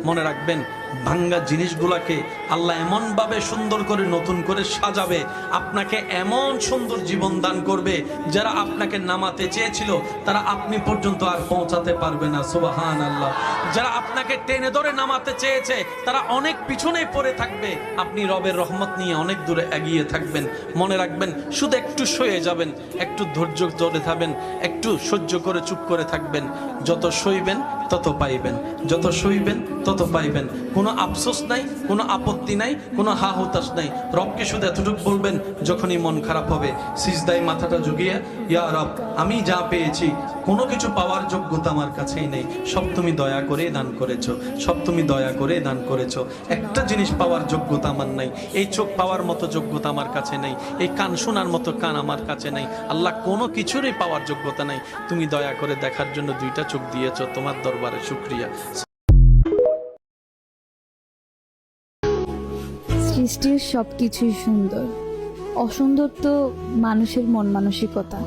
মনে রাখবেন, ভাঙ্গা জিনিসগুলাকে আল্লাহ এমনভাবে সুন্দর করে নতুন করে সাজাবে, আপনাকে এমন সুন্দর জীবন দান করবে, যারা আপনাকে নামাতে চেয়েছিল তারা আপনি পর্যন্ত আর পৌঁছাতে পারবে না। সুবহানাল্লাহ। যারা আপনাকে টেনে ধরে নামাতে চেয়েছে তারা অনেক পিছনে পড়ে থাকবে, আপনি রবের রহমত নিয়ে অনেক দূরে এগিয়ে থাকবেন। মনে রাখবেন, শুধু একটু সয়ে যাবেন, একটু ধৈর্য ধরে থাকবেন, একটু সহ্য করে চুপ করে থাকবেন। যত সইবেন তত পাইবেন, যত সইবেন তত পাইবেন। কোনো আফসোস নাই, কোনো আপত্তি নাই, কোনো হা হতাশ নাই। রবকে শুধু এতটুকু বলবেন, যখনই মন খারাপ হবে সিজদায় মাথাটা ঝুঁকিয়ে, ইয়া রব, আমি যা পেয়েছি কোনো কিছু পাওয়ার যোগ্যতা আমার কাছেই নেই, সব তুমি দয়া করে দান করেছো, সব তুমি দয়া করে দান করেছো। একটা জিনিস পাওয়ার যোগ্যতা আমার নাই, এই চোখ পাওয়ার মতো যোগ্যতা আমার কাছে নেই, এই কান শোনার মতো কান আমার কাছে নেই। আল্লাহ, কোনো কিছুরই পাওয়ার যোগ্যতা নাই, তুমি দয়া করে দেখার জন্য দুইটা চোখ দিয়েছো, তোমার দরবারে শুকরিয়া। সৃষ্টির সবকিছুই সুন্দর, অসুন্দর তো মানুষের মন মানসিকতা।